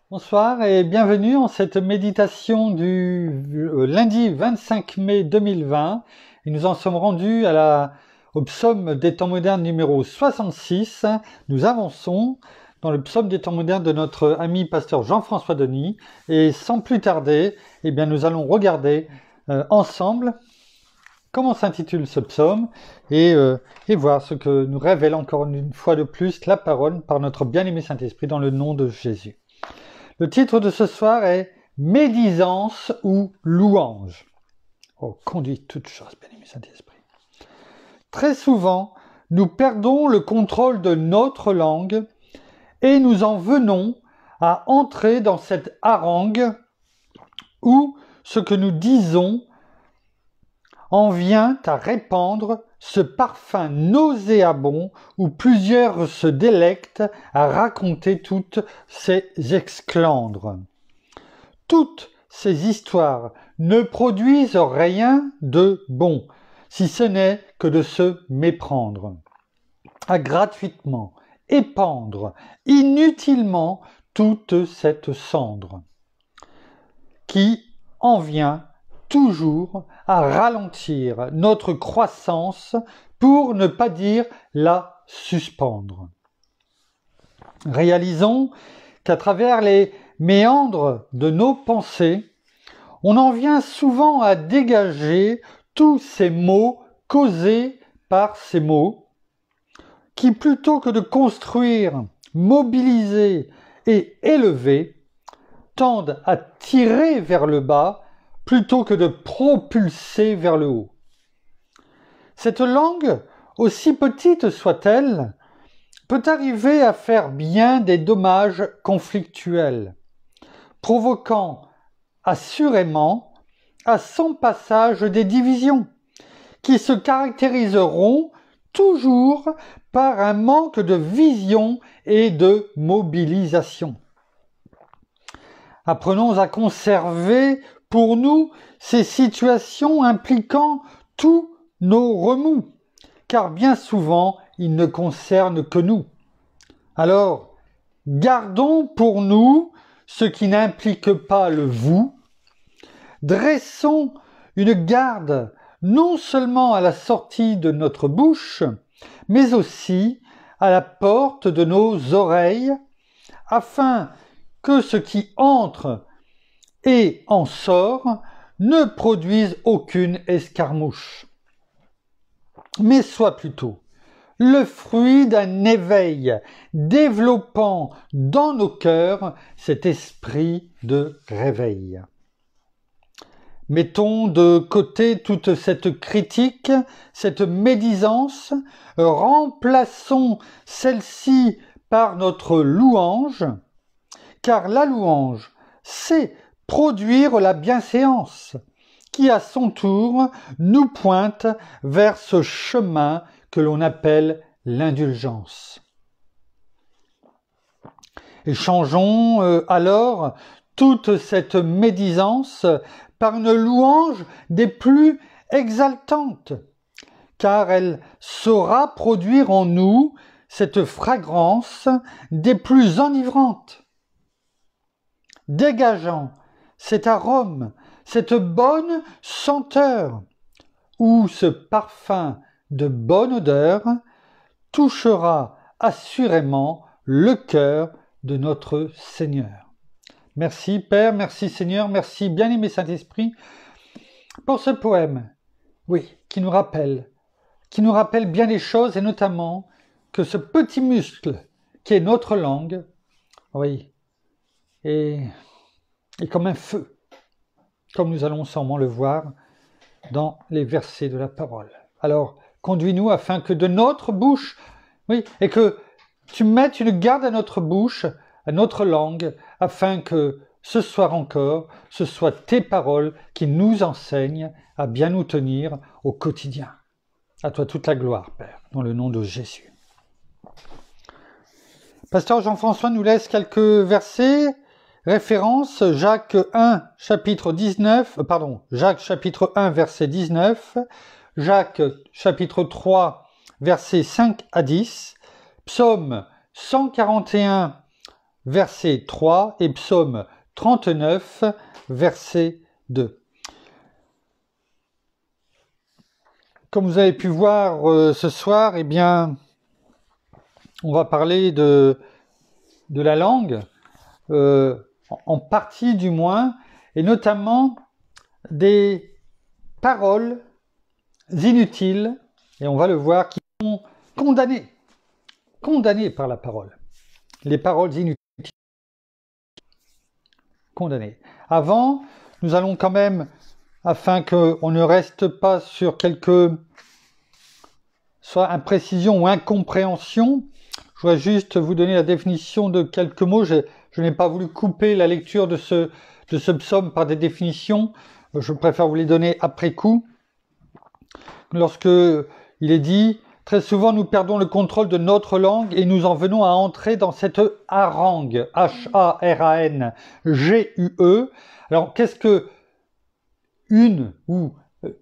Bonsoir et bienvenue en cette méditation du lundi 25 mai 2020. Et nous en sommes rendus au psaume des temps modernes numéro 66. Nous avançons dans le psaume des temps modernes de notre ami pasteur Jean-François Denis. Et sans plus tarder, nous allons regarder ensemble comment s'intitule ce psaume et voir ce que nous révèle encore une fois de plus la parole par notre bien-aimé Saint-Esprit dans le nom de Jésus. Le titre de ce soir est « Médisance ou louange ». Oh, conduit toute chose, bien-aimé Saint-Esprit. Très souvent, nous perdons le contrôle de notre langue et nous en venons à entrer dans cette harangue où ce que nous disons en vient à répandre ce parfum nauséabond où plusieurs se délectent à raconter toutes ces exclandres. Toutes ces histoires ne produisent rien de bon, si ce n'est que de se méprendre, à gratuitement épandre inutilement toute cette cendre, qui en vient toujours à ralentir notre croissance pour ne pas dire la suspendre. Réalisons qu'à travers les méandres de nos pensées, on en vient souvent à dégager tous ces mots causés par ces mots qui, plutôt que de construire, mobiliser et élever, tendent à tirer vers le bas plutôt que de propulser vers le haut. Cette langue, aussi petite soit-elle, peut arriver à faire bien des dommages conflictuels, provoquant assurément à son passage des divisions, qui se caractériseront toujours par un manque de vision et de mobilisation. Apprenons à conserver pour nous ces situations impliquant tous nos remous, car bien souvent ils ne concernent que nous. Alors, gardons pour nous ce qui n'implique pas le vous, dressons une garde non seulement à la sortie de notre bouche, mais aussi à la porte de nos oreilles, afin que ce qui entre et en sort ne produise aucune escarmouche, mais soit plutôt le fruit d'un éveil développant dans nos cœurs cet esprit de réveil. Mettons de côté toute cette critique, cette médisance, remplaçons celle-ci par notre louange, car la louange, c'est produire la bienséance, qui à son tour nous pointe vers ce chemin que l'on appelle l'indulgence. Échangeons alors toute cette médisance par une louange des plus exaltantes, car elle saura produire en nous cette fragrance des plus enivrantes, dégageant cet arôme, cette bonne senteur, où ce parfum de bonne odeur touchera assurément le cœur de notre Seigneur. Merci Père, merci Seigneur, merci bien-aimé Saint-Esprit pour ce poème, oui, qui nous rappelle bien des choses et notamment que ce petit muscle qui est notre langue, oui, est comme un feu, comme nous allons sûrement le voir dans les versets de la parole. Alors, conduis-nous afin que de notre bouche, oui, et que tu mettes une garde à notre bouche, à notre langue, afin que ce soir encore, ce soit tes paroles qui nous enseignent à bien nous tenir au quotidien. À toi toute la gloire, Père, dans le nom de Jésus. Pasteur Jean-François nous laisse quelques versets. Référence Jacques 1, chapitre 1, verset 19, Jacques, chapitre 3, versets 5 à 10, Psaume 141, verset 3 et psaume 39, verset 2. Comme vous avez pu voir ce soir, eh bien, on va parler de la langue, en partie du moins, et notamment des paroles inutiles, et on va le voir, qui sont condamnées par la parole. Les paroles inutiles, condamnées. Avant, nous allons quand même, afin qu'on ne reste pas sur quelques soit imprécisions ou incompréhensions, je voudrais juste vous donner la définition de quelques mots. Je n'ai pas voulu couper la lecture de ce psaume par des définitions. Je préfère vous les donner après coup. Lorsque il est dit, très souvent nous perdons le contrôle de notre langue et nous en venons à entrer dans cette harangue, H-A-R-A-N-G-U-E. Alors qu'est-ce que une ou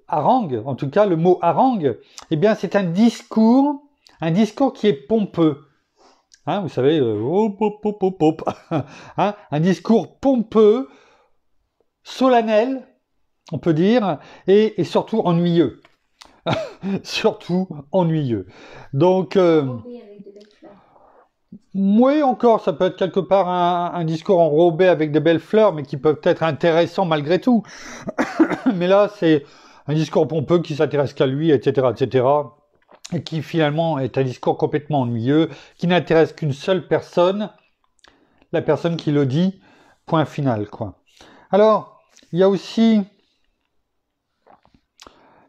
harangue, en tout cas le mot harangue, eh bien c'est un discours qui est pompeux. Hein, vous savez, hein, un discours pompeux, solennel, on peut dire, et surtout ennuyeux. Surtout ennuyeux. Donc, oui, encore, ça peut être quelque part un discours enrobé avec des belles fleurs, mais qui peuvent être intéressants malgré tout. Mais là, c'est un discours pompeux qui s'intéresse qu'à lui, etc., etc., et qui finalement est un discours complètement ennuyeux, qui n'intéresse qu'une seule personne, la personne qui le dit, point final, quoi. Alors, il y a aussi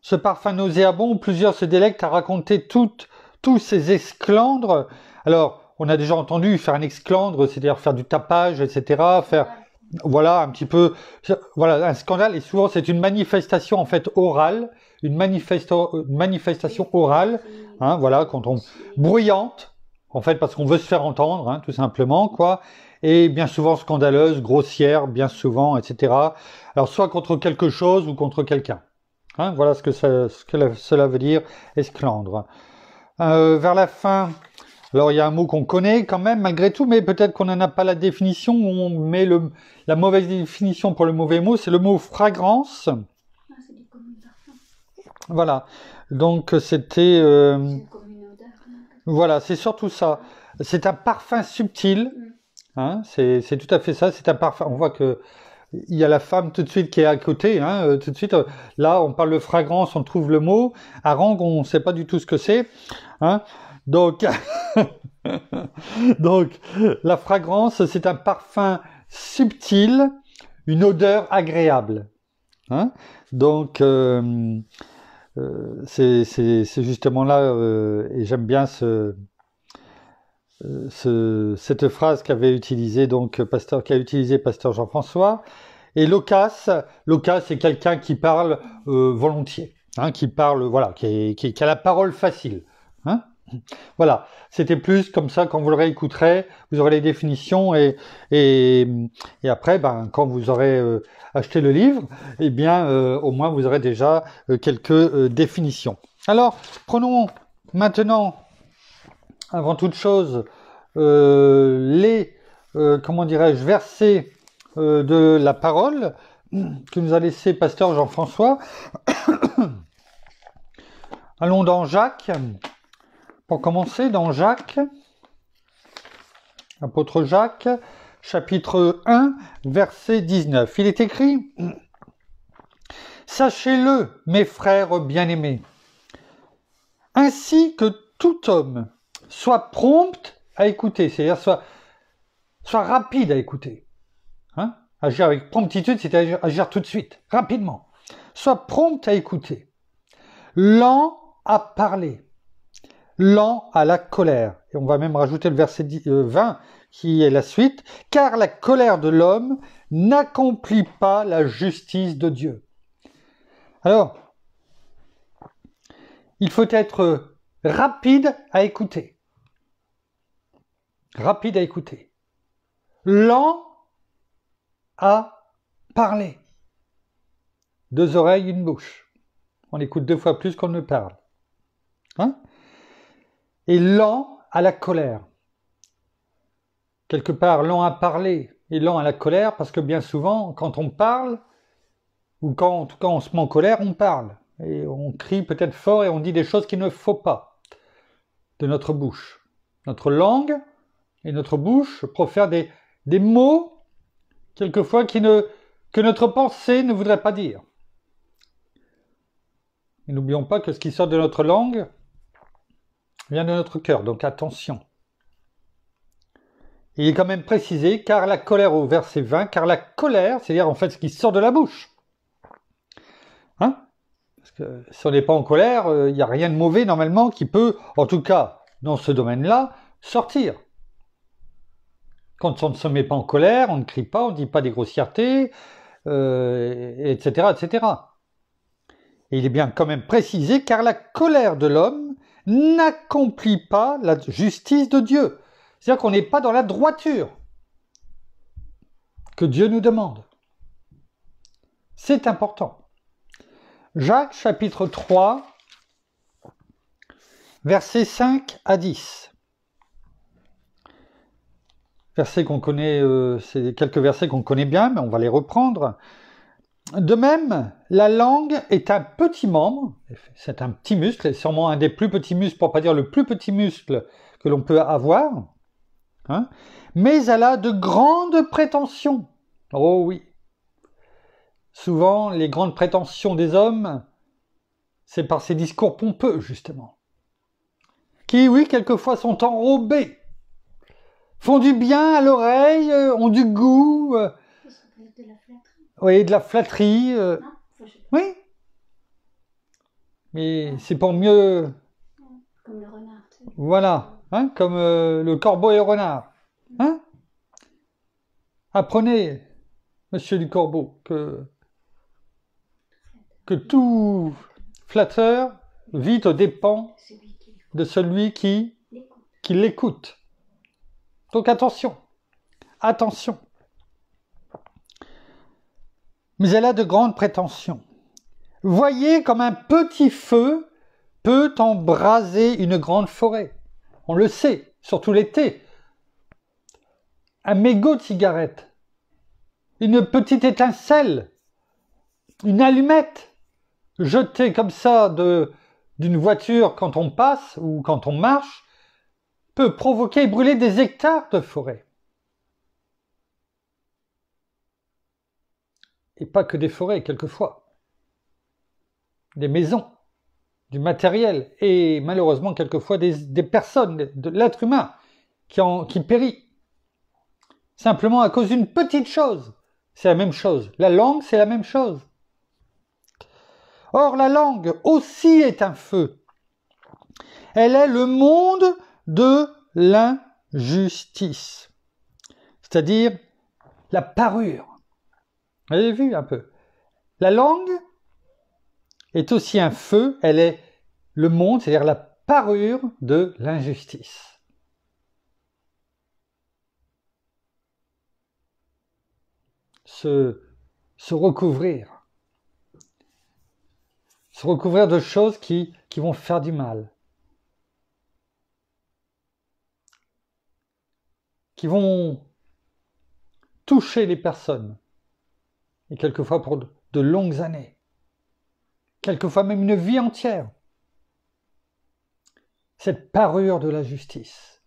ce parfum nauséabond où plusieurs se délectent à raconter tous ces esclandres. Alors, on a déjà entendu faire un esclandre, c'est-à-dire faire du tapage, etc., faire, voilà, un petit peu, voilà, un scandale, et souvent c'est une manifestation en fait orale, une manifestation orale, hein, voilà, quand on bruyante, en fait, parce qu'on veut se faire entendre, hein, tout simplement, quoi, et bien souvent scandaleuse, grossière, bien souvent, etc. Alors, soit contre quelque chose ou contre quelqu'un. Hein, voilà ce que cela veut dire, esclandre. Vers la fin, alors il y a un mot qu'on connaît quand même, malgré tout, mais peut-être qu'on n'en a pas la définition, où on met la mauvaise définition pour le mauvais mot, c'est le mot fragrance. Voilà, donc c'était... voilà, c'est surtout ça. C'est un parfum subtil, hein, c'est tout à fait ça, c'est un parfum, on voit que il y a la femme tout de suite qui est à côté, hein, tout de suite, là on parle de fragrance, on trouve le mot, harangue on ne sait pas du tout ce que c'est, hein, donc, donc la fragrance c'est un parfum subtil, une odeur agréable, hein, donc c'est justement là, et j'aime bien cette phrase qu'avait utilisée qu'a utilisé pasteur Jean-François. Et loquace, c'est quelqu'un qui parle volontiers, hein, qui parle, voilà, qui a la parole facile, hein. Voilà, c'était plus comme ça, quand vous le réécouterez, vous aurez les définitions et après, ben, quand vous aurez acheté le livre, eh bien, au moins vous aurez déjà quelques définitions. Alors, prenons maintenant, avant toute chose, comment dirais-je, versets de la parole que nous a laissé pasteur Jean-François. Allons dans Jacques. Pour commencer, dans Jacques, apôtre Jacques, chapitre 1, verset 19. Il est écrit « Sachez-le, mes frères bien-aimés, ainsi que tout homme soit prompt à écouter, c'est-à-dire soit rapide à écouter. Hein, agir avec promptitude, c'est agir tout de suite, rapidement. Soit prompt à écouter, lent à parler, lent à la colère. Et on va même rajouter le verset 20 qui est la suite. Car la colère de l'homme n'accomplit pas la justice de Dieu. Alors, il faut être rapide à écouter. Rapide à écouter. Lent à parler. 2 oreilles, une bouche. On écoute 2 fois plus qu'on ne parle. Hein? Et lent à la colère. quelque part lent à parler et lent à la colère, parce que bien souvent, quand on parle, ou quand en tout cas on se met en colère, on parle. Et on crie peut-être fort et on dit des choses qu'il ne faut pas de notre bouche. Notre langue et notre bouche profèrent des mots, quelquefois, que notre pensée ne voudrait pas dire. Et n'oublions pas que ce qui sort de notre langue vient de notre cœur, donc attention. Il est quand même précisé, car la colère au verset 20, car la colère, c'est-à-dire en fait ce qui sort de la bouche. Hein? Parce que si on n'est pas en colère, il n'y a rien de mauvais normalement qui peut, en tout cas dans ce domaine-là, sortir. Quand on ne se met pas en colère, on ne crie pas, on ne dit pas des grossièretés, etc., etc. Et il est bien quand même précisé, car la colère de l'homme n'accomplit pas la justice de Dieu. C'est-à-dire qu'on n'est pas dans la droiture que Dieu nous demande. C'est important. Jacques chapitre 3, versets 5 à 10. Versets qu'on connaît, c'est quelques versets qu'on connaît bien, mais on va les reprendre. De même, la langue est un petit membre, c'est un petit muscle, et sûrement un des plus petits muscles, pour ne pas dire le plus petit muscle que l'on peut avoir, hein, mais elle a de grandes prétentions. Oh oui. Souvent, les grandes prétentions des hommes, c'est par ces discours pompeux, justement, qui, oui, quelquefois sont enrobés, font du bien à l'oreille, ont du goût, oui, de la flatterie, oui, mais c'est pour mieux, comme le renard, tu sais. voilà, hein, comme le corbeau et le renard, hein. Apprenez, monsieur du corbeau, que tout flatteur vit aux dépens de celui qui l'écoute. Donc attention, attention. Mais elle a de grandes prétentions. Voyez comme un petit feu peut embraser une grande forêt. On le sait, surtout l'été. Un mégot de cigarette, une petite étincelle, une allumette jetée comme ça d'une voiture quand on passe ou quand on marche peut provoquer et brûler des hectares de forêt. Et pas que des forêts, quelquefois. Des maisons, du matériel et malheureusement quelquefois des personnes, de l'être humain qui périt. Simplement à cause d'une petite chose. C'est la même chose. La langue, c'est la même chose. Or, la langue aussi est un feu. Elle est le monde de l'injustice. C'est-à-dire la parure. Vous avez vu un peu. La langue est aussi un feu, elle est le monde, c'est-à-dire la parure de l'injustice. Se recouvrir de choses qui vont faire du mal, qui vont toucher les personnes, et quelquefois pour de longues années, quelquefois même une vie entière. Cette parure de la justice.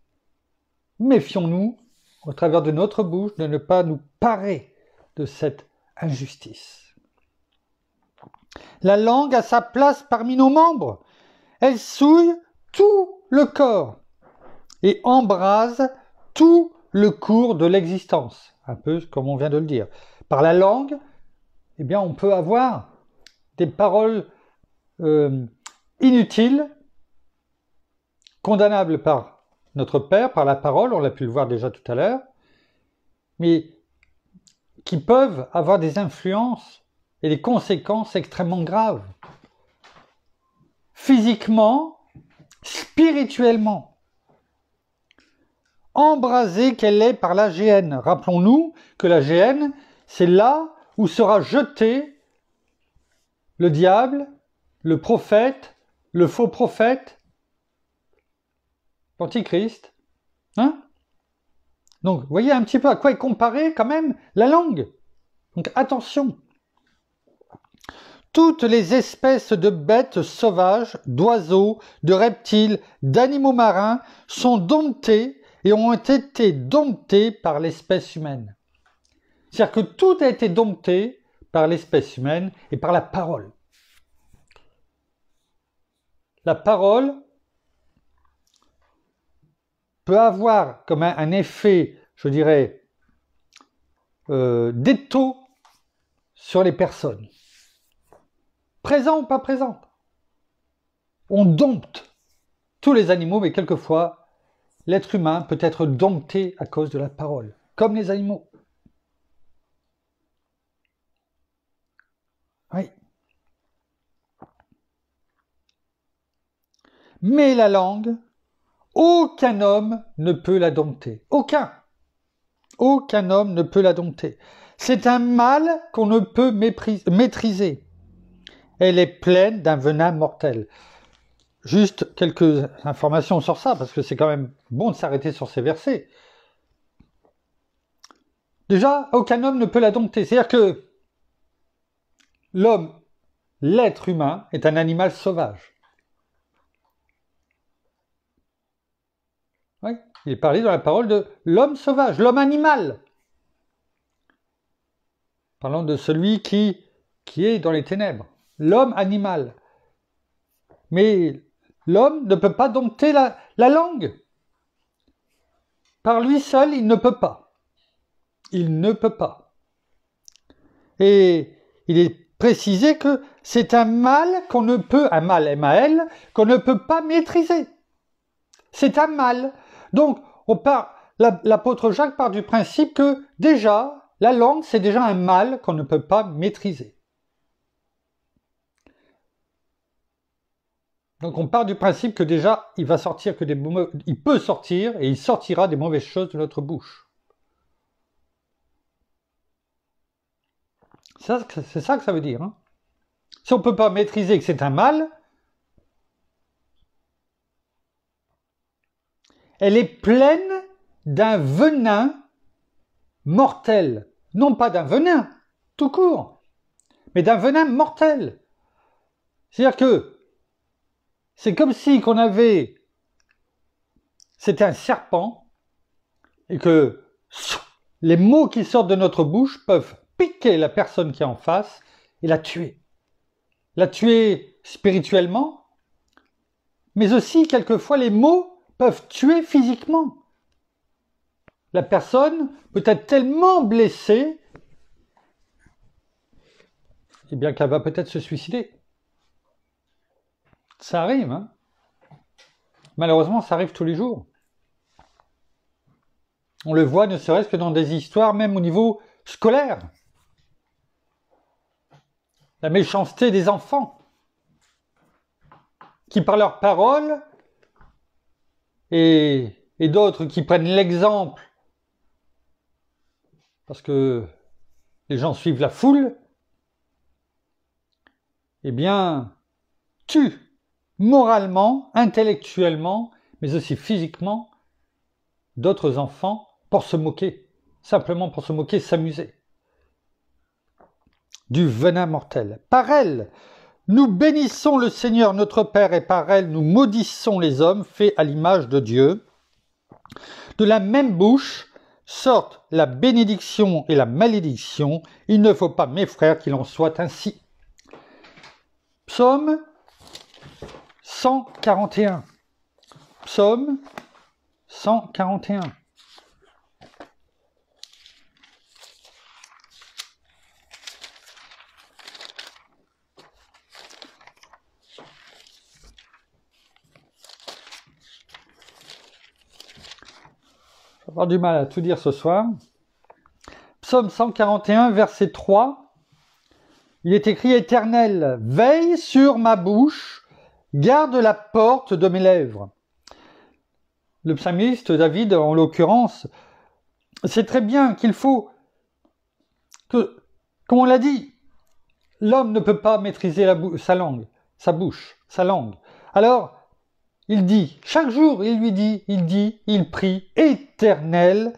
Méfions-nous, au travers de notre bouche, de ne pas nous parer de cette injustice. La langue a sa place parmi nos membres. Elle souille tout le corps et embrase tout le cours de l'existence. Un peu comme on vient de le dire. Par la langue, eh bien, on peut avoir des paroles inutiles, condamnables par notre Père, par la parole, on l'a pu le voir déjà tout à l'heure, mais qui peuvent avoir des influences et des conséquences extrêmement graves. Physiquement, spirituellement. Embrasée qu'elle est par la géhenne. Rappelons-nous que la géhenne, c'est là où sera jeté le diable, le prophète, le faux prophète, l'antichrist. Hein? Donc, vous voyez un petit peu à quoi est comparée quand même la langue. Donc, attention. Toutes les espèces de bêtes sauvages, d'oiseaux, de reptiles, d'animaux marins sont domptées et ont été domptées par l'espèce humaine. C'est-à-dire que tout a été dompté par l'espèce humaine et par la parole. La parole peut avoir comme un effet, je dirais, d'étau sur les personnes. Présent ou pas présent. On dompte tous les animaux, mais quelquefois, l'être humain peut être dompté à cause de la parole, comme les animaux. Oui. Mais la langue, aucun homme ne peut la dompter. Aucun. Aucun homme ne peut la dompter. C'est un mal qu'on ne peut maîtriser. Elle est pleine d'un venin mortel. Juste quelques informations sur ça, parce que c'est quand même bon de s'arrêter sur ces versets. Déjà, aucun homme ne peut la dompter. C'est-à-dire que l'homme, l'être humain, est un animal sauvage. Oui, il est parlé dans la parole de l'homme sauvage, l'homme animal. Parlant de celui qui est dans les ténèbres. L'homme animal. Mais l'homme ne peut pas dompter la langue. Par lui seul, il ne peut pas. Il ne peut pas. Et il est précisé que c'est un mal qu'on ne peut, un mal M-A-L, qu'on ne peut pas maîtriser. C'est un mal. Donc, l'apôtre Jacques part du principe que déjà, la langue, c'est déjà un mal qu'on ne peut pas maîtriser. Donc on part du principe que déjà, il peut sortir et il sortira des mauvaises choses de notre bouche. C'est ça que ça veut dire. Hein. Si on ne peut pas maîtriser que c'est un mal, elle est pleine d'un venin mortel. Non pas d'un venin, tout court, mais d'un venin mortel. C'est-à-dire que c'est comme si c'était un serpent et que les mots qui sortent de notre bouche peuvent piquer la personne qui est en face et la tuer. La tuer spirituellement, mais aussi quelquefois les mots peuvent tuer physiquement. La personne peut être tellement blessée, eh bien qu'elle va peut-être se suicider. Ça arrive, hein. Malheureusement, ça arrive tous les jours. On le voit ne serait-ce que dans des histoires, même au niveau scolaire. La méchanceté des enfants, qui par leurs paroles, et d'autres qui prennent l'exemple, parce que les gens suivent la foule, eh bien, tuent moralement, intellectuellement, mais aussi physiquement, d'autres enfants pour se moquer, simplement pour se moquer, s'amuser. Du venin mortel. Par elle, nous bénissons le Seigneur notre Père et par elle, nous maudissons les hommes faits à l'image de Dieu. De la même bouche sortent la bénédiction et la malédiction. Il ne faut pas, mes frères, qu'il en soit ainsi. Psaume 141. Psaume 141. Je vais avoir du mal à tout dire ce soir. Psaume 141, verset 3. Il est écrit: Éternel, veille sur ma bouche, garde la porte de mes lèvres. Le psalmiste David, en l'occurrence, sait très bien qu'il faut que, comme on l'a dit, l'homme ne peut pas maîtriser sa langue, sa bouche, sa langue. Alors, il dit, chaque jour, il prie: Éternel,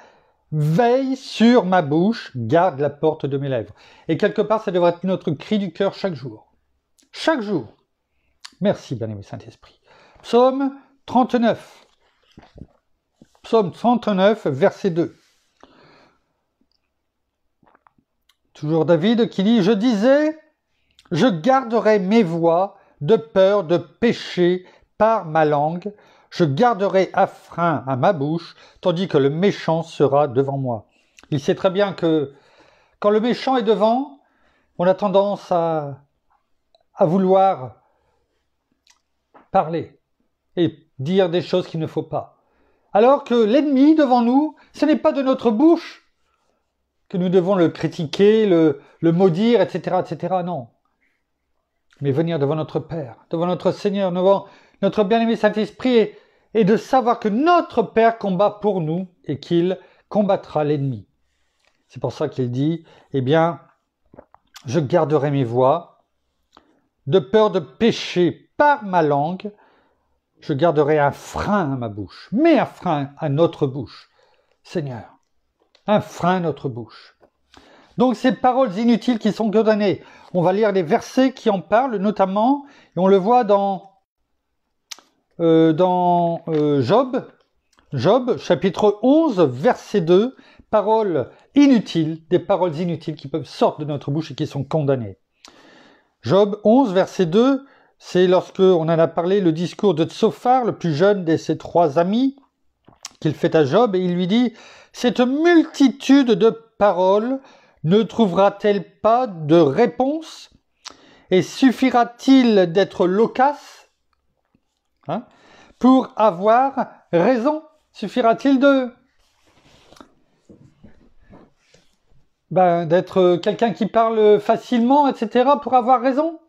Veille sur ma bouche, garde la porte de mes lèvres. Et quelque part, ça devrait être notre cri du cœur chaque jour. Chaque jour. Merci, bien-aimé Saint-Esprit. Psaume 39. Psaume 39, verset 2. Toujours David qui dit, je disais, je garderai mes voies de peur de pécher par ma langue, je garderai à frein à ma bouche, tandis que le méchant sera devant moi. Il sait très bien que quand le méchant est devant, on a tendance à vouloir parler et dire des choses qu'il ne faut pas. Alors que l'ennemi devant nous, ce n'est pas de notre bouche que nous devons le critiquer, le maudire, etc., etc. Non. Mais venir devant notre Père, devant notre Seigneur, devant notre bien-aimé Saint-Esprit, et de savoir que notre Père combat pour nous et qu'il combattra l'ennemi. C'est pour ça qu'il dit, eh bien, je garderai mes voies, de peur de pécher par ma langue, je garderai un frein à ma bouche, mais un frein à notre bouche, Seigneur, un frein à notre bouche. Donc ces paroles inutiles qui sont condamnées, on va lire les versets qui en parlent notamment, et on le voit dans Job, chapitre 11, verset 2, paroles inutiles, des paroles inutiles qui peuvent sortir de notre bouche et qui sont condamnées. Job 11, verset 2, c'est lorsque, on en a parlé, le discours de Tsophar, le plus jeune de ses 3 amis, qu'il fait à Job, et il lui dit, « Cette multitude de paroles ne trouvera-t-elle pas de réponse? Et suffira-t-il d'être loquace pour avoir raison? Suffira-t-il d'être quelqu'un qui parle facilement, etc., pour avoir raison?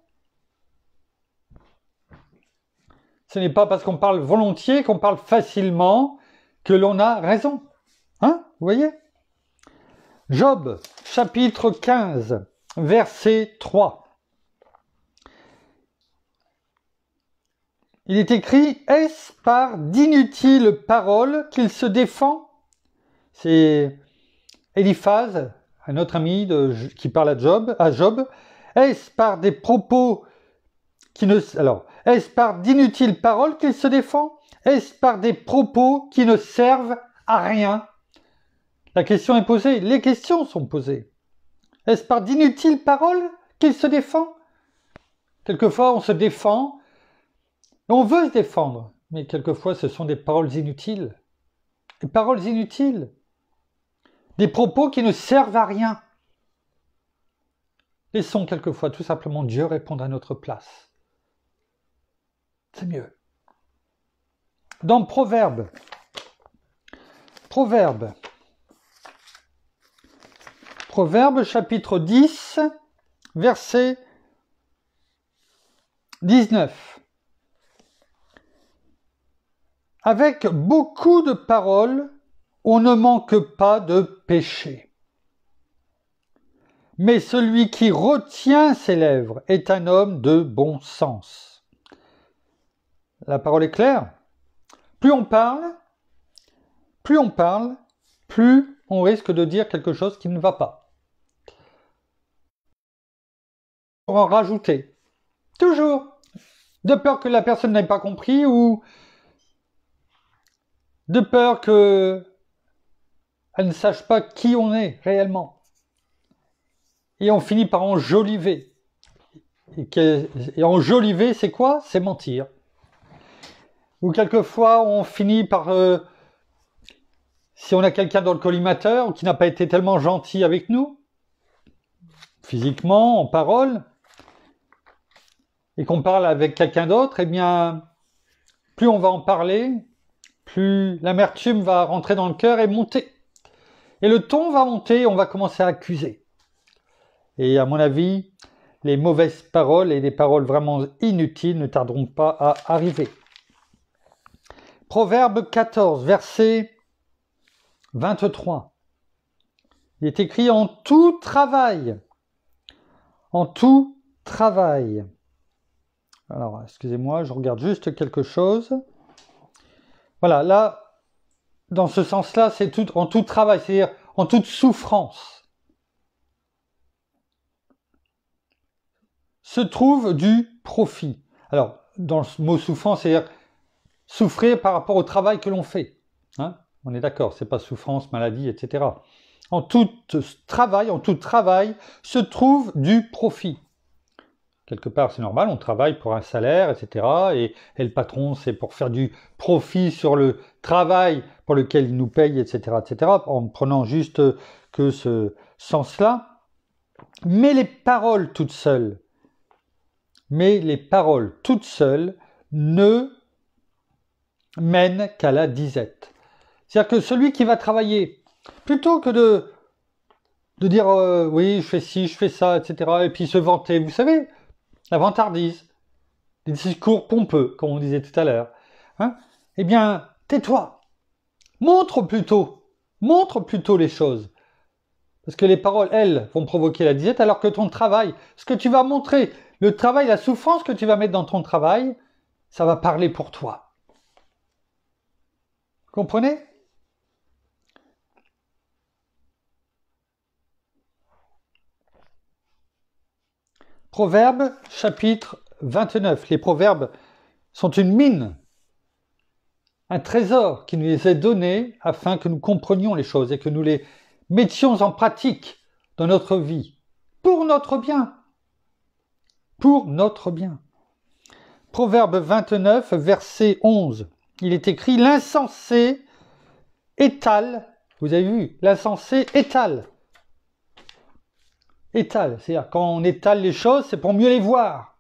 Ce n'est pas parce qu'on parle volontiers, qu'on parle facilement, que l'on a raison. Vous voyez? Job, chapitre 15, verset 3. Il est écrit, « Est-ce par d'inutiles paroles qu'il se défend ?» C'est Eliphaz, un autre ami qui parle à Job. « Est-ce par des propos qui ne... » Alors, est-ce par d'inutiles paroles qu'il se défend? Est-ce par des propos qui ne servent à rien? La question est posée, les questions sont posées. Est-ce par d'inutiles paroles qu'il se défend? Quelquefois, on se défend, on veut se défendre, mais quelquefois, ce sont des paroles inutiles. Des paroles inutiles. Des propos qui ne servent à rien. Laissons quelquefois tout simplement Dieu répondre à notre place. C'est mieux. Dans Proverbe chapitre 10, verset 19. Avec beaucoup de paroles, on ne manque pas de péché. Mais celui qui retient ses lèvres est un homme de bon sens. La parole est claire. Plus on parle, plus on risque de dire quelque chose qui ne va pas. Pour en rajouter. Toujours. De peur que la personne n'ait pas compris ou de peur qu'elle ne sache pas qui on est réellement. Et on finit par enjoliver. Et enjoliver, c'est quoi? C'est mentir. Ou quelquefois, on finit par... si on a quelqu'un dans le collimateur qui n'a pas été tellement gentil avec nous, physiquement, en parole, et qu'on parle avec quelqu'un d'autre, eh bien, plus on va en parler, plus l'amertume va rentrer dans le cœur et monter. Et le ton va monter, on va commencer à accuser. Et à mon avis, les mauvaises paroles et les paroles vraiment inutiles ne tarderont pas à arriver. Proverbe 14, verset 23. Il est écrit « En tout travail ». En tout travail. Alors, excusez-moi, je regarde juste quelque chose. Voilà, là, dans ce sens-là, c'est tout, en tout travail, c'est-à-dire en toute souffrance, se trouve du profit. Alors, dans le mot souffrance, c'est-à-dire souffrir par rapport au travail que l'on fait. Hein, on est d'accord, c'est pas souffrance, maladie, etc. En tout travail se trouve du profit. Quelque part, c'est normal, on travaille pour un salaire, etc. Et le patron, c'est pour faire du profit sur le travail pour lequel il nous paye, etc., etc., en prenant juste que ce sens-là. Mais les paroles toutes seules ne mènent qu'à la disette. C'est-à-dire que celui qui va travailler, plutôt que de dire oui, je fais ci, je fais ça, etc., et puis se vanter, vous savez, la vantardise, des discours pompeux, comme on disait tout à l'heure, hein, eh bien, tais-toi, montre plutôt les choses. Parce que les paroles, elles, vont provoquer la disette, alors que ton travail, ce que tu vas montrer, le travail, la souffrance que tu vas mettre dans ton travail, ça va parler pour toi. Vous comprenez ? Proverbes, chapitre 29. Les proverbes sont une mine, un trésor qui nous est donné afin que nous comprenions les choses et que nous les mettions en pratique dans notre vie, pour notre bien. Pour notre bien. Proverbe 29, verset 11. Il est écrit « L'insensé étale ». Vous avez vu, l'insensé étale. Étale, c'est-à-dire quand on étale les choses, c'est pour mieux les voir.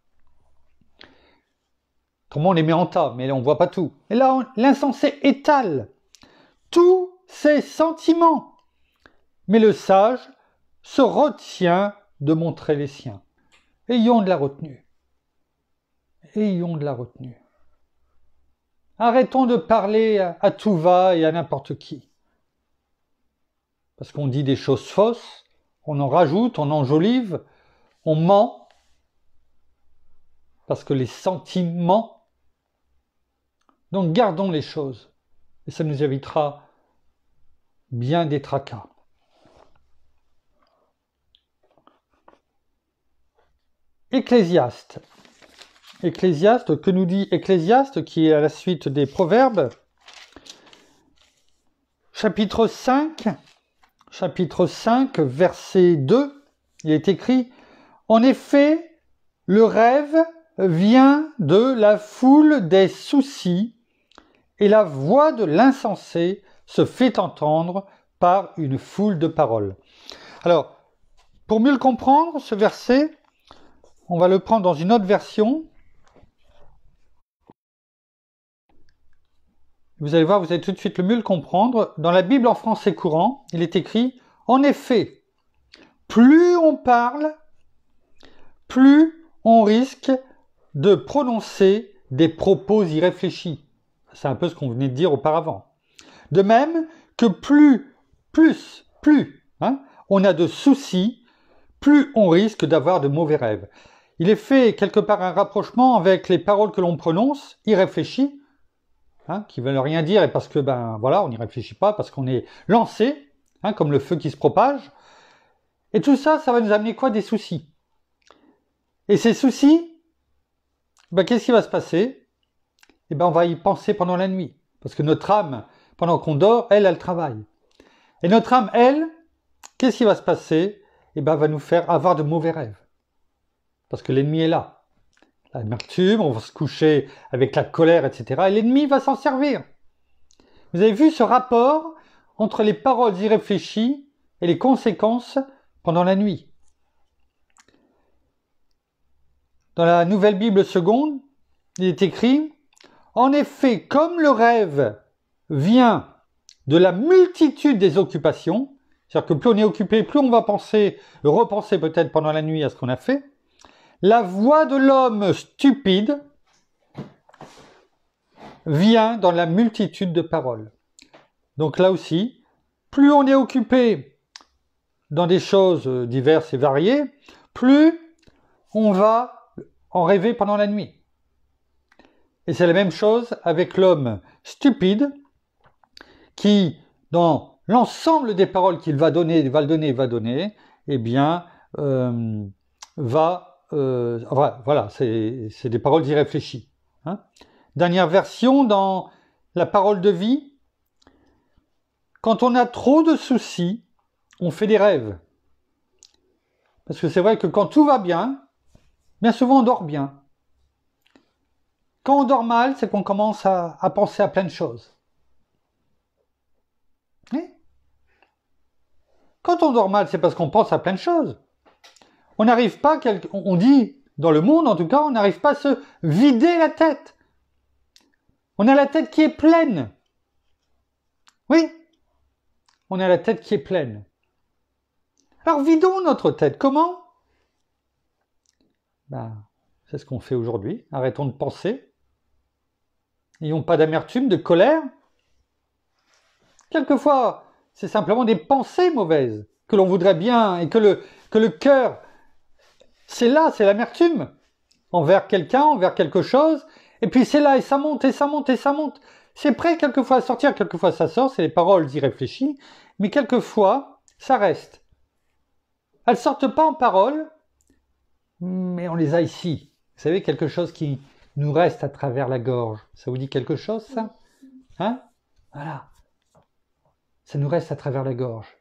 Autrement, on les met en tas, mais là, on ne voit pas tout. Et là, l'insensé étale tous ses sentiments. Mais le sage se retient de montrer les siens. Ayons de la retenue. Ayons de la retenue. Arrêtons de parler à tout va et à n'importe qui. Parce qu'on dit des choses fausses, on en rajoute, on enjolive, on ment. Parce que les sentiments. Donc gardons les choses. Et ça nous évitera bien des tracas. Ecclésiaste. Ecclésiaste, que nous dit Ecclésiaste, qui est à la suite des Proverbes, chapitre 5, verset 2, il est écrit « En effet, le rêve vient de la foule des soucis, et la voix de l'insensé se fait entendre par une foule de paroles. » Alors, pour mieux le comprendre, ce verset, on va le prendre dans une autre version. Vous allez voir, vous allez tout de suite le mieux le comprendre. Dans la Bible en français courant, il est écrit « En effet, plus on parle, plus on risque de prononcer des propos irréfléchis. » C'est un peu ce qu'on venait de dire auparavant. De même que plus on a de soucis, plus on risque d'avoir de mauvais rêves. Il est fait quelque part un rapprochement avec les paroles que l'on prononce, irréfléchies, qui ne veulent rien dire, et parce que, on n'y réfléchit pas, parce qu'on est lancé, comme le feu qui se propage. Et tout ça, ça va nous amener quoi? Des soucis. Et ces soucis, qu'est-ce qui va se passer? On va y penser pendant la nuit. Parce que notre âme, pendant qu'on dort, elle travaille. Et notre âme, elle, qu'est-ce qui va se passer? Va nous faire avoir de mauvais rêves. Parce que l'ennemi est là. L'amertume, on va se coucher avec la colère, etc. Et l'ennemi va s'en servir. Vous avez vu ce rapport entre les paroles irréfléchies et les conséquences pendant la nuit. Dans la Nouvelle Bible seconde, il est écrit « En effet, comme le rêve vient de la multitude des occupations, c'est-à-dire que plus on est occupé, plus on va repenser peut-être pendant la nuit à ce qu'on a fait, la voix de l'homme stupide vient dans la multitude de paroles. » Donc là aussi, plus on est occupé dans des choses diverses et variées, plus on va en rêver pendant la nuit. Et c'est la même chose avec l'homme stupide qui, dans l'ensemble des paroles qu'il va donner, eh bien, voilà, c'est des paroles irréfléchies. Hein. Dernière version, dans la parole de vie, quand on a trop de soucis, on fait des rêves. Parce que c'est vrai que quand tout va bien souvent on dort bien. Quand on dort mal, c'est qu'on commence à penser à plein de choses. Oui. Quand on dort mal, c'est parce qu'on pense à plein de choses. On n'arrive pas, on dit, dans le monde en tout cas, on n'arrive pas à se vider la tête. On a la tête qui est pleine. Oui, on a la tête qui est pleine. Alors vidons notre tête. Comment? C'est ce qu'on fait aujourd'hui. Arrêtons de penser. N'ayons pas d'amertume, de colère. Quelquefois, c'est simplement des pensées mauvaises que l'on voudrait bien et que le cœur, c'est l'amertume envers quelqu'un, envers quelque chose. Et puis c'est là et ça monte et ça monte et ça monte. C'est prêt quelquefois à sortir, quelquefois ça sort, c'est les paroles irréfléchies, mais quelquefois ça reste. Elles ne sortent pas en paroles, mais on les a ici. Vous savez, quelque chose qui nous reste à travers la gorge. Ça vous dit quelque chose, ça? Hein? Voilà. Ça nous reste à travers la gorge.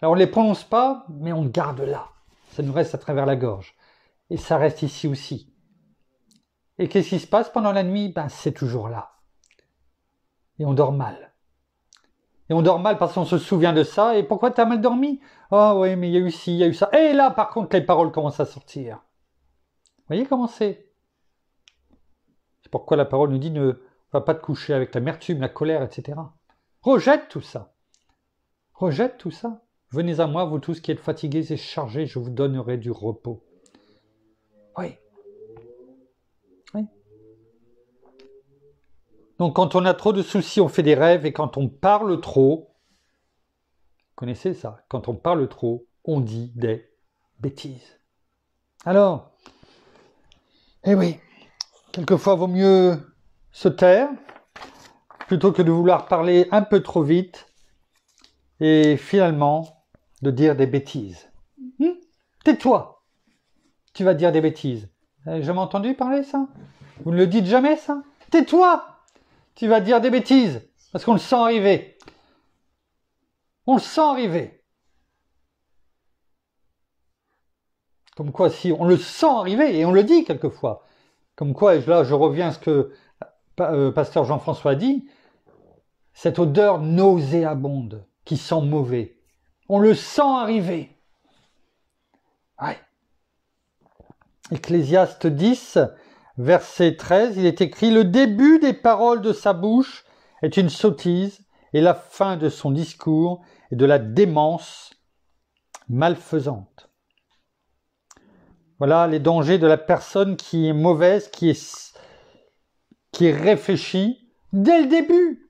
Alors on ne les prononce pas, mais on le garde là. Ça nous reste à travers la gorge. Et ça reste ici aussi. Et qu'est-ce qui se passe pendant la nuit? C'est toujours là. Et on dort mal. Et on dort mal parce qu'on se souvient de ça. Et pourquoi tu as mal dormi? Oh oui, mais il y a eu ci, il y a eu ça. Et là, par contre, les paroles commencent à sortir. Vous voyez comment c'est? C'est pourquoi la parole nous dit ne va pas te coucher avec l'amertume, la colère, etc. Rejette tout ça. Rejette tout ça. Venez à moi, vous tous qui êtes fatigués et chargés, je vous donnerai du repos. Oui. Oui. Donc quand on a trop de soucis, on fait des rêves, et quand on parle trop, vous connaissez ça, quand on parle trop, on dit des bêtises. Alors, eh oui, quelquefois vaut mieux se taire, plutôt que de vouloir parler un peu trop vite, et finalement, de dire des bêtises. Tais-toi, tu vas dire des bêtises. Vous avez jamais entendu parler ça? Vous ne le dites jamais ça? Tais-toi, tu vas dire des bêtises, parce qu'on le sent arriver. On le sent arriver. Comme quoi, si on le sent arriver, et on le dit quelquefois, comme quoi, et là je reviens à ce que pasteur Jean-François a dit, cette odeur nauséabonde qui sent mauvais, on le sent arriver. Ouais. Ecclésiaste 10, verset 13, il est écrit « Le début des paroles de sa bouche est une sottise, et la fin de son discours est de la démence malfaisante. » Voilà les dangers de la personne qui est mauvaise, qui est réfléchie dès le début.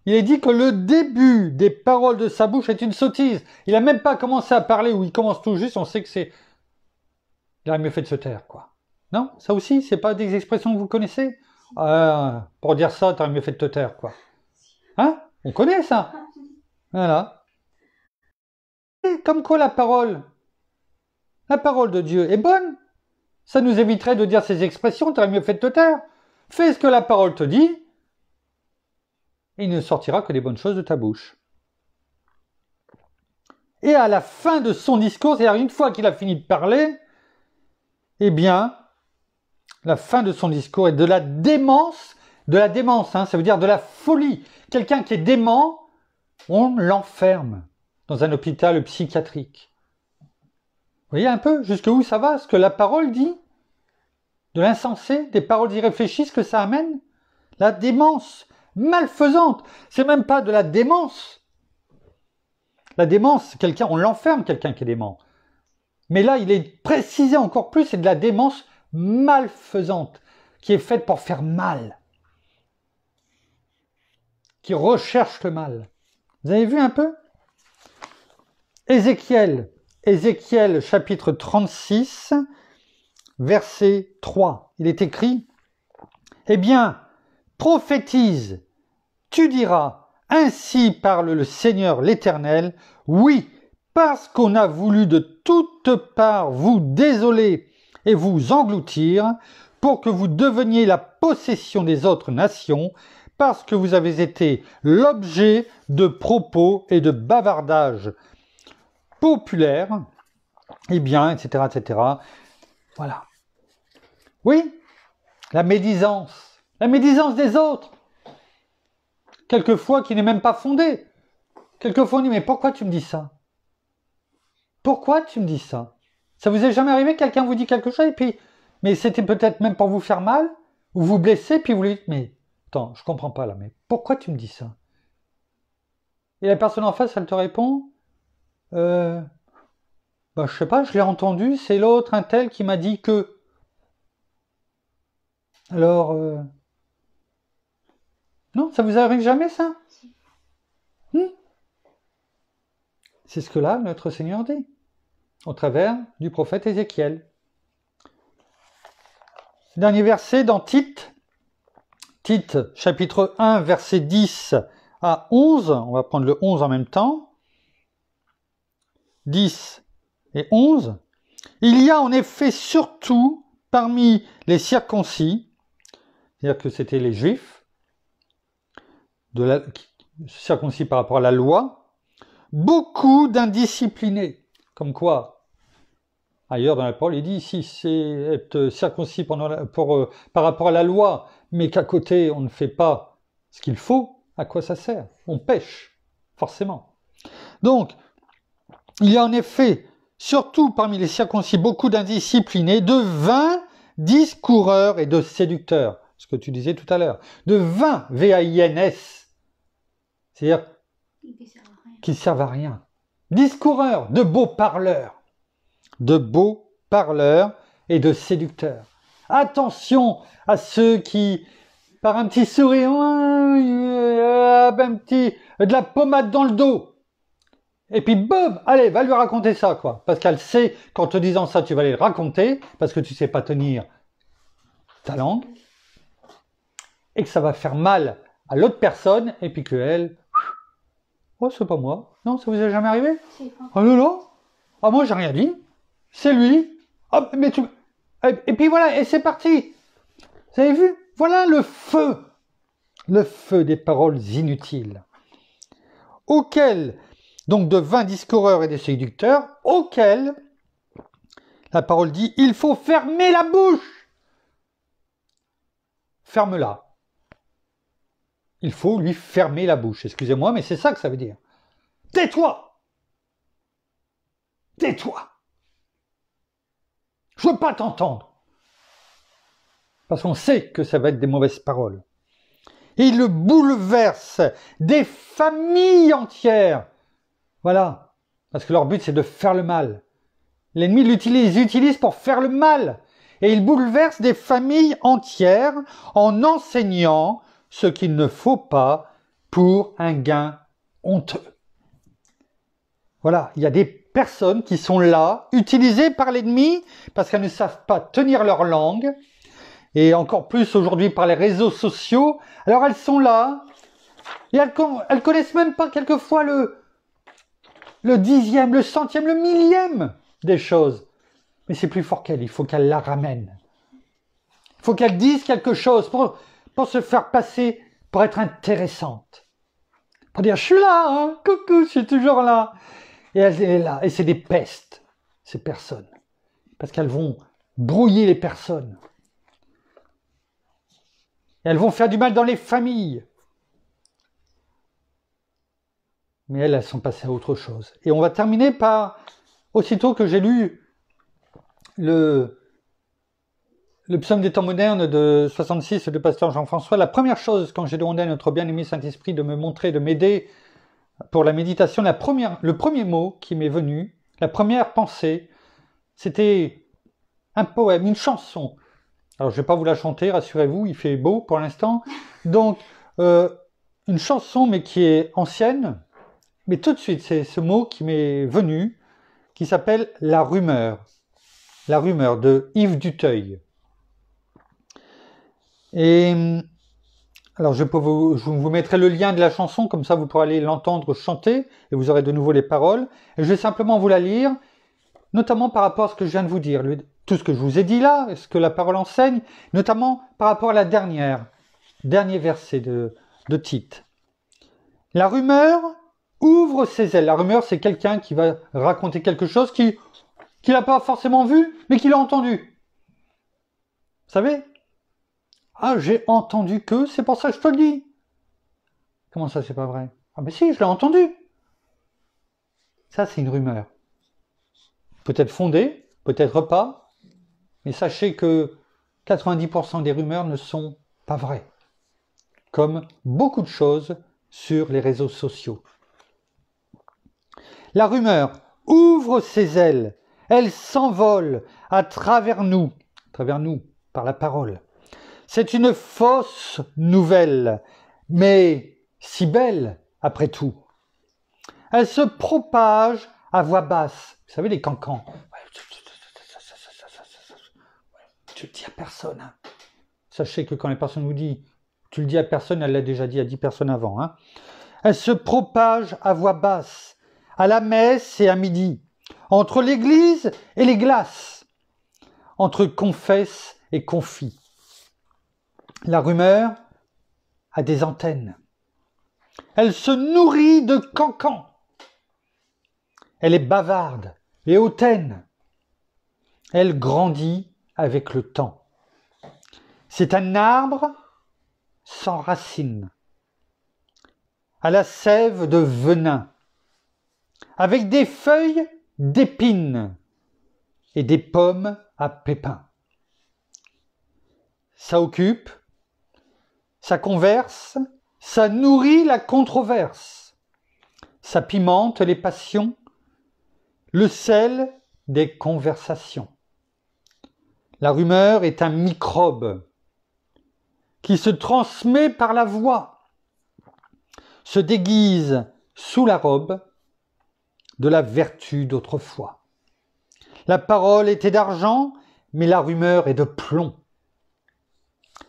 Il est dit que le début des paroles de sa bouche est une sottise. Il n'a même pas commencé à parler, ou il commence tout juste, on sait que c'est... Il aurait mieux fait de se taire, quoi. Non? Ça aussi, c'est pas des expressions que vous connaissez? Pour dire ça, t'aurais mieux fait de te taire, quoi. Hein? On connaît ça. Voilà. Et comme quoi la parole de Dieu est bonne. Ça nous éviterait de dire ces expressions, t'aurais mieux fait de te taire. Fais ce que la parole te dit, et il ne sortira que des bonnes choses de ta bouche. Et à la fin de son discours, c'est-à-dire une fois qu'il a fini de parler, eh bien, la fin de son discours est de la démence, hein, ça veut dire de la folie. Quelqu'un qui est dément, on l'enferme dans un hôpital psychiatrique. Vous voyez un peu jusqu'où ça va, ce que la parole dit? De l'insensé, des paroles irréfléchies, ce que ça amène? La démence malfaisante, c'est même pas de la démence. La démence, quelqu'un, on l'enferme, quelqu'un qui est dément. Mais là, il est précisé encore plus, c'est de la démence malfaisante, qui est faite pour faire mal, qui recherche le mal. Vous avez vu un peu? Ézéchiel chapitre 36, verset 3. Il est écrit, « Eh bien, prophétise tu diras, ainsi parle le Seigneur l'Éternel, oui, parce qu'on a voulu de toutes parts vous désoler et vous engloutir, pour que vous deveniez la possession des autres nations, parce que vous avez été l'objet de propos et de bavardages populaires, eh bien, etc., etc. Voilà. Oui, la médisance des autres, quelquefois qui n'est même pas fondée. Quelquefois on dit, mais pourquoi tu me dis ça? Pourquoi tu me dis ça? Ça vous est jamais arrivé, quelqu'un vous dit quelque chose, et puis, mais c'était peut-être même pour vous faire mal, ou vous blesser, puis vous lui dites, mais attends, je comprends pas là, mais pourquoi tu me dis ça? Et la personne en face, elle te répond, bah, je sais pas, je l'ai entendu, c'est l'autre, un tel qui m'a dit que. Alors, non, ça vous arrive jamais ça? C'est ce que là, notre Seigneur dit, au travers du prophète Ézéchiel. Dernier verset dans Tite, chapitre 1, verset 10 à 11, on va prendre le 11 en même temps, 10 et 11, il y a en effet surtout parmi les circoncis, c'est-à-dire que c'était les Juifs, circoncis par rapport à la loi, beaucoup d'indisciplinés, comme quoi, ailleurs dans la parole, il dit, si c'est être circoncis par rapport à la loi, mais qu'à côté, on ne fait pas ce qu'il faut, à quoi ça sert? On pêche, forcément. Donc, il y a en effet, surtout parmi les circoncis, beaucoup d'indisciplinés, de vains discoureurs et de séducteurs, ce que tu disais tout à l'heure, de vains, V-A-I-N-S, c'est-à-dire qui ne servent à rien. Discoureurs, de beaux parleurs et de séducteurs. Attention à ceux qui, par un petit sourire, de la pommade dans le dos, et puis boum, allez, va lui raconter ça, quoi. Parce qu'elle sait qu'en te disant ça, tu vas aller le raconter, parce que tu sais pas tenir ta langue, et que ça va faire mal à l'autre personne, et puis que elle, oh, c'est pas moi. Non, ça vous est jamais arrivé? Oh non, non. Ah, moi, j'ai rien dit. C'est lui. Oh, mais tu... Et puis voilà, et c'est parti. Vous avez vu? Voilà le feu des paroles inutiles. Auquel, donc de vains discoureurs et des séducteurs, auquel, la parole dit, il faut fermer la bouche. Ferme-la. Il faut lui fermer la bouche. Excusez-moi, mais c'est ça que ça veut dire. Tais-toi. Tais-toi. Je veux pas t'entendre. Parce qu'on sait que ça va être des mauvaises paroles. Et il bouleverse des familles entières. Voilà. Parce que leur but, c'est de faire le mal. L'ennemi les utilise pour faire le mal. Et il bouleverse des familles entières en enseignant ce qu'il ne faut pas pour un gain honteux. Voilà, il y a des personnes qui sont là, utilisées par l'ennemi, parce qu'elles ne savent pas tenir leur langue, et encore plus aujourd'hui par les réseaux sociaux. Alors elles sont là, et elles connaissent même pas quelquefois le 10e, le 100e, le 1000e des choses. Mais c'est plus fort qu'elle, il faut qu'elle la ramène. Il faut qu'elle dise quelque chose pour se faire passer, pour être intéressante. Pour dire, je suis là, hein, coucou, je suis toujours là. Et elle est là, et c'est des pestes, ces personnes. Parce qu'elles vont brouiller les personnes. Et elles vont faire du mal dans les familles. Mais elles sont passées à autre chose. Et on va terminer par, aussitôt que j'ai lu le psaume des temps modernes de 66 de pasteur Jean-François, la première chose, quand j'ai demandé à notre bien-aimé Saint-Esprit de me montrer, de m'aider pour la méditation, le premier mot qui m'est venu, la première pensée, c'était un poème, une chanson. Alors je ne vais pas vous la chanter, rassurez-vous, il fait beau pour l'instant. Donc, une chanson, mais qui est ancienne, mais tout de suite, c'est ce mot qui m'est venu, qui s'appelle « La rumeur ». La rumeur de Yves Duteuil. Et Alors je vous mettrai le lien de la chanson, comme ça vous pourrez aller l'entendre chanter, et vous aurez de nouveau les paroles. Et je vais simplement vous la lire, notamment par rapport à ce que je viens de vous dire, tout ce que je vous ai dit là, ce que la parole enseigne, notamment par rapport à la dernier verset de Tite. La rumeur ouvre ses ailes. La rumeur, c'est quelqu'un qui va raconter quelque chose qu'il n'a pas forcément vu, mais qu'il a entendu. Vous savez ? Ah, j'ai entendu que, c'est pour ça que je te le dis. Comment ça, c'est pas vrai? Ah ben si, je l'ai entendu. Ça, c'est une rumeur. Peut-être fondée, peut-être pas, mais sachez que 90% des rumeurs ne sont pas vraies. Comme beaucoup de choses sur les réseaux sociaux. La rumeur ouvre ses ailes, elle s'envole à travers nous par la parole. C'est une fausse nouvelle, mais si belle après tout. Elle se propage à voix basse. Vous savez, les cancans. Tu le dis à personne. Hein. Sachez que quand les personnes vous disent tu le dis à personne, elle l'a déjà dit à 10 personnes avant. Hein. Elle se propage à voix basse, à la messe et à midi, entre l'église et les glaces, entre confesse et confit. La rumeur a des antennes. Elle se nourrit de cancans. Elle est bavarde et hautaine. Elle grandit avec le temps. C'est un arbre sans racines, à la sève de venin, avec des feuilles d'épines et des pommes à pépins. Ça occupe, ça converse, ça nourrit la controverse, ça pimente les passions, le sel des conversations. La rumeur est un microbe qui se transmet par la voix, se déguise sous la robe de la vertu d'autrefois. La parole était d'argent, mais la rumeur est de plomb.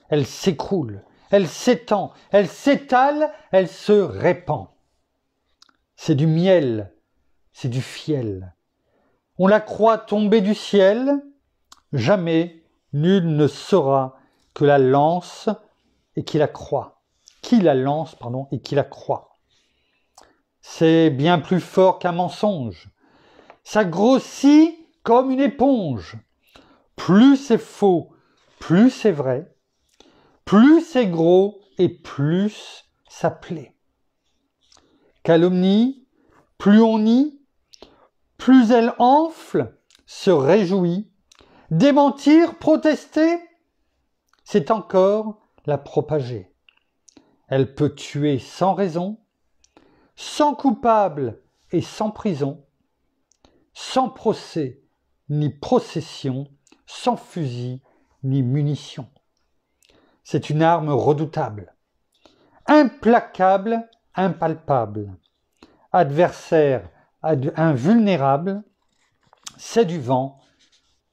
Elle s'écroule, elle s'étend, elle s'étale, elle se répand. C'est du miel, c'est du fiel. On la croit tomber du ciel, jamais nul ne saura que la lance et qui la croit. Qui la lance, et qui la croit. C'est bien plus fort qu'un mensonge. Ça grossit comme une éponge. Plus c'est faux, plus c'est vrai. Plus c'est gros et plus ça plaît. Calomnie, plus on nie, plus elle enfle, se réjouit. Démentir, protester, c'est encore la propager. Elle peut tuer sans raison, sans coupable et sans prison, sans procès ni procession, sans fusil ni munition. C'est une arme redoutable, implacable, impalpable, adversaire invulnérable, c'est du vent,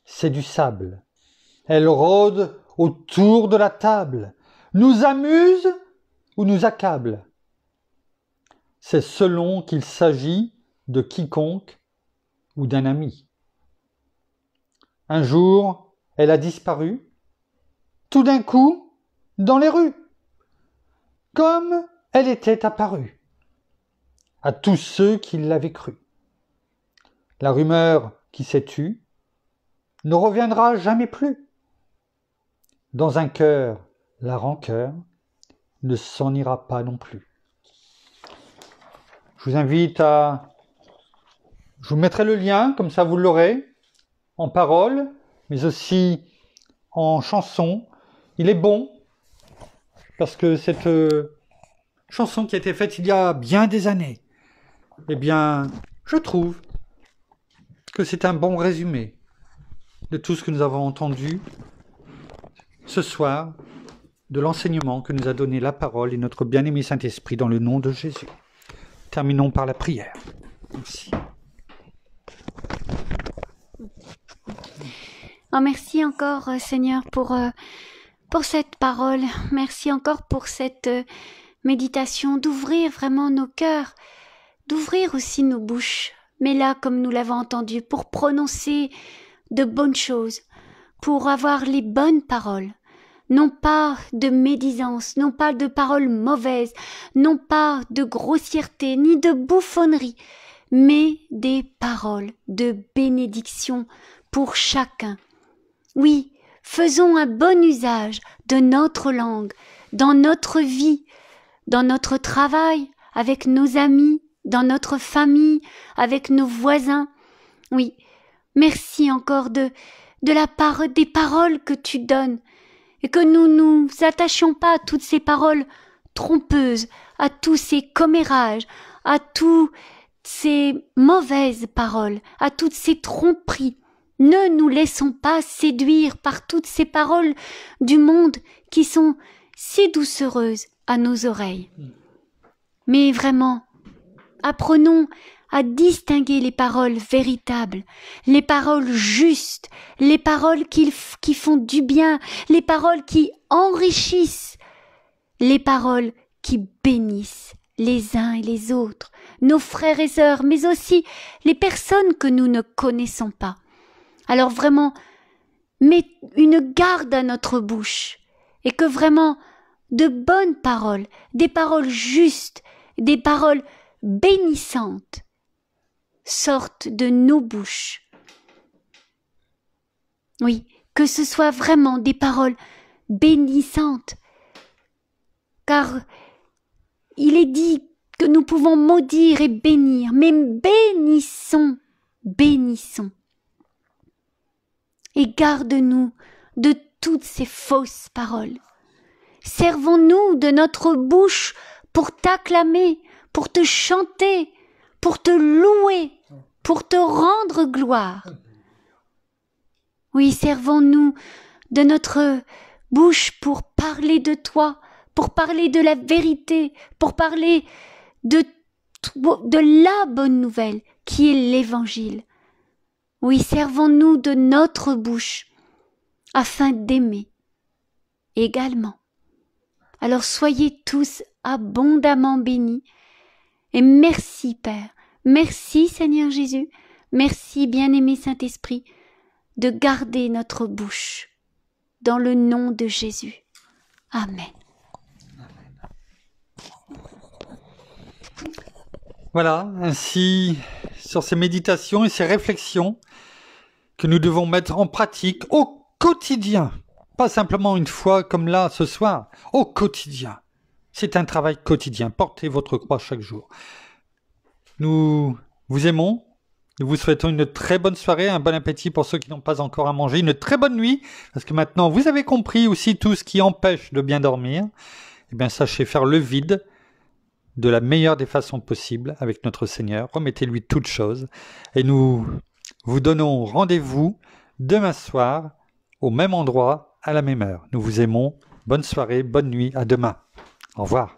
c'est du sable. Elle rôde autour de la table, nous amuse ou nous accable. C'est selon qu'il s'agit de quiconque ou d'un ami. Un jour, elle a disparu, tout d'un coup, dans les rues, comme elle était apparue, à tous ceux qui l'avaient cru. La rumeur qui s'est tue ne reviendra jamais plus. Dans un cœur, la rancœur ne s'en ira pas non plus. Je vous invite à... Je vous mettrai le lien, comme ça vous l'aurez, en parole, mais aussi en chanson. Il est bon, parce que cette chanson qui a été faite il y a bien des années, eh bien, je trouve que c'est un bon résumé de tout ce que nous avons entendu ce soir, de l'enseignement que nous a donné la parole et notre bien-aimé Saint-Esprit dans le nom de Jésus. Terminons par la prière. Merci. Oh, merci encore, Seigneur, pour pour cette parole. Merci encore pour cette méditation, d'ouvrir vraiment nos cœurs, d'ouvrir aussi nos bouches. Mais là, comme nous l'avons entendu, pour prononcer de bonnes choses, pour avoir les bonnes paroles. Non pas de médisance, non pas de paroles mauvaises, non pas de grossièreté, ni de bouffonnerie, mais des paroles de bénédiction pour chacun. Oui, faisons un bon usage de notre langue, dans notre vie, dans notre travail, avec nos amis, dans notre famille, avec nos voisins. Oui, merci encore de la part des paroles que tu donnes, et que nous nous attachions pas à toutes ces paroles trompeuses, à tous ces commérages, à toutes ces mauvaises paroles, à toutes ces tromperies. Ne nous laissons pas séduire par toutes ces paroles du monde qui sont si doucereuses à nos oreilles. Mais vraiment, apprenons à distinguer les paroles véritables, les paroles justes, les paroles qui font du bien, les paroles qui enrichissent, les paroles qui bénissent les uns et les autres, nos frères et sœurs, mais aussi les personnes que nous ne connaissons pas. Alors vraiment, mets une garde à notre bouche, et que vraiment de bonnes paroles, des paroles justes, des paroles bénissantes sortent de nos bouches. Oui, que ce soit vraiment des paroles bénissantes, car il est dit que nous pouvons maudire et bénir, mais bénissons, bénissons. Et garde-nous de toutes ces fausses paroles. Servons-nous de notre bouche pour t'acclamer, pour te chanter, pour te louer, pour te rendre gloire. Oui, servons-nous de notre bouche pour parler de toi, pour parler de la vérité, pour parler de la bonne nouvelle qui est l'Évangile. Oui, servons-nous de notre bouche afin d'aimer également. Alors soyez tous abondamment bénis. Et merci Père, merci Seigneur Jésus, merci bien-aimé Saint-Esprit, de garder notre bouche dans le nom de Jésus. Amen. Voilà, ainsi sur ces méditations et ces réflexions que nous devons mettre en pratique au quotidien, pas simplement une fois comme là ce soir, au quotidien. C'est un travail quotidien. Portez votre croix chaque jour. Nous vous aimons. Nous vous souhaitons une très bonne soirée, un bon appétit pour ceux qui n'ont pas encore à manger, une très bonne nuit, parce que maintenant vous avez compris aussi tout ce qui empêche de bien dormir. Eh bien, sachez faire le vide de la meilleure des façons possibles avec notre Seigneur. Remettez-lui toutes choses. Et nous vous donnons rendez-vous demain soir, au même endroit, à la même heure. Nous vous aimons. Bonne soirée, bonne nuit. À demain. Au revoir.